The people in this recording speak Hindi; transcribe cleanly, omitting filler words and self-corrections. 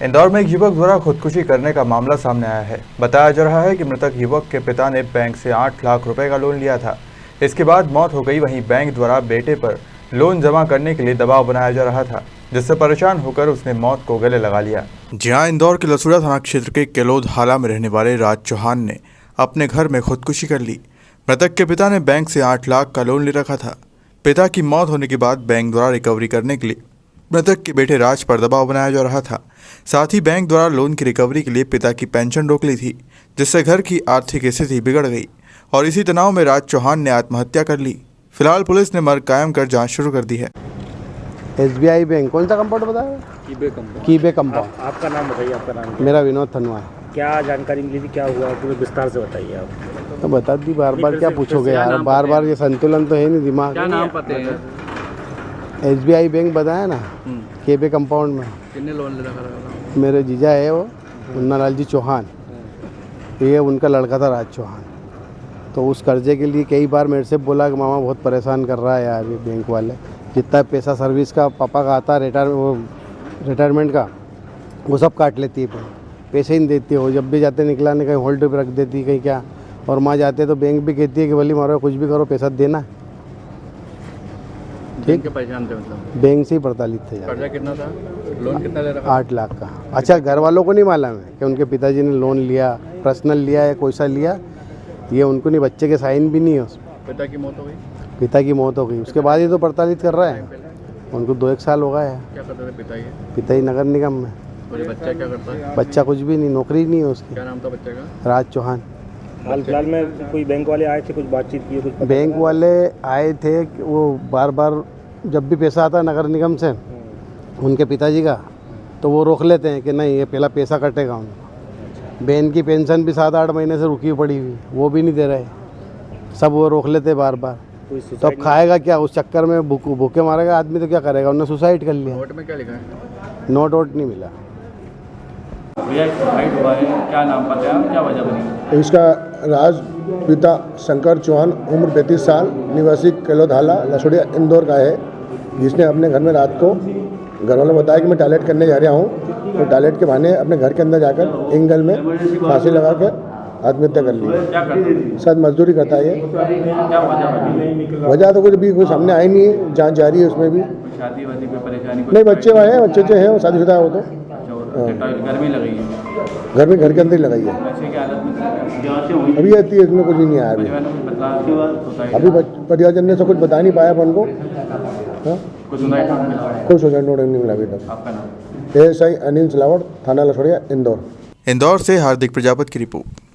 इंदौर में एक युवक द्वारा खुदकुशी करने का मामला सामने आया है। बताया जा रहा है कि मृतक युवक के पिता ने बैंक से 8 लाख रुपए का लोन लिया था। इसके बाद मौत हो गई। वहीं बैंक द्वारा बेटे पर लोन जमा करने के लिए दबाव बनाया जा रहा था, जिससे परेशान होकर उसने मौत को गले लगा लिया। जी हां, इंदौर के लसूड़ा थाना क्षेत्र के केलोद हाला में रहने वाले राज चौहान ने अपने घर में खुदकुशी कर ली। मृतक के पिता ने बैंक से 8 लाख का लोन ले रखा था। पिता की मौत होने के बाद बैंक द्वारा रिकवरी करने के लिए मृतक के बेटे राज पर दबाव बनाया जा रहा था। साथ ही बैंक द्वारा लोन की रिकवरी के लिए पिता की पेंशन रोक ली थी, जिससे घर की आर्थिक स्थिति बिगड़ गई और इसी तनाव में राज चौहान ने आत्महत्या कर ली। फिलहाल पुलिस ने मर्ग कायम कर जांच शुरू कर दी है। SBI बैंक कौन सा कंपाउंड बताया? कीबे कंपाउंड। आपका नाम बताइए। आपका नाम मेरा विनोद थनवा। क्या जानकारी मिली थी, क्या हुआ, पूरे विस्तार से बताइए आप। तो बता दी, बार बार क्या पूछोगे यार, बार बार ये संतुलन तो है नहीं दिमाग। क्या नाम पते हैं? SBI बैंक बताया ना, केबे कंपाउंड में। कितने लोन ले रखा था? मेरे जीजा है वो मुन्नालाल जी चौहान, ये उनका लड़का था राज चौहान। तो उस कर्जे के लिए कई बार मेरे से बोला कि मामा बहुत परेशान कर रहा है यार ये बैंक वाले, जितना पैसा सर्विस का पापा का आता है रिटायरमेंट का वो सब काट लेती है, पैसे ही नहीं देती है। वो जब भी जाते निकलाने कहीं होल्ड पे रख देती कहीं क्या, और माँ जाते तो बैंक भी कहती है कि भली मारो कुछ भी करो पैसा देना। ठीक है, परेशान थे मतलब? बैंक से ही प्रताड़ित थे। कर्जा कितना था? लोन कितना ले रखा? 8 लाख का। अच्छा, घर वालों को नहीं मालूम है कि उनके पिताजी ने लोन लिया, पर्सनल लिया है, कोई सा लिया, ये उनको नहीं, बच्चे के साइन भी नहीं है उसमें। पिता की मौत हो गई? पिता की मौत हो गई, उसके बाद ही तो प्रताड़ित कर रहा है। उनको 2-1 साल हो गया है। क्या करते थे पिता? पिता ही नगर निगम में। और ये बच्चा क्या करता है? बच्चा कुछ भी नहीं, नौकरी नहीं है उसकी। क्या नाम था बच्चे का? राज चौहान। हाल फिलहाल में कोई बैंक वाले आए थे, कुछ बातचीत की? कुछ बैंक वाले आए थे कि वो बार बार जब भी पैसा आता है नगर निगम से उनके पिताजी का, तो वो रोक लेते हैं कि नहीं ये पहला पैसा कटेगा उनको। बहन की पेंशन भी 7-8 महीने से रुकी पड़ी हुई, वो भी नहीं दे रहे, सब वो रोक लेते बार बार। तो अब खाएगा क्या, उस चक्कर में भूखे मारेगा आदमी तो क्या करेगा। उन्होंने सुसाइड कर लिया। नोट में क्या लिखा है? नोट वोट नहीं मिला। भैया सुसाइड हुआ है, क्या नाम पता है, क्या वजह बनी? इसका राज पिता शंकर चौहान, उम्र 35 साल, निवासी केलोद हाला लसोड़िया इंदौर का है, जिसने अपने घर में रात को घर वालों ने बताया कि मैं टॉयलेट करने जा रहा हूँ, तो टॉयलेट के बहाने अपने घर के अंदर जाकर एंगल में फांसी लगा कर आत्महत्या कर ली। शायद मजदूरी करता है ये। वजह तो कुछ भी कोई सामने आई नहीं है, जांच जारी है उसमें भी। शादी वादी पे परेशानी? नहीं, बच्चे हैं, बच्चे हैं, वो शादीशुदा है वो तो। घर में लगी है? घर के अंदर ही लगाई है। नशे की हालत में अभी आती है, इसमें कुछ ही नहीं आया अभी। अभी परिवारजन ने सब कुछ बता नहीं पाया अपन को। कोई सुसाइड नोट नहीं मिला अभी तक। आपका नाम? ASI अनिल सिलावट, थाना लसोड़िया इंदौर। इंदौर से हार्दिक प्रजापति की रिपोर्ट।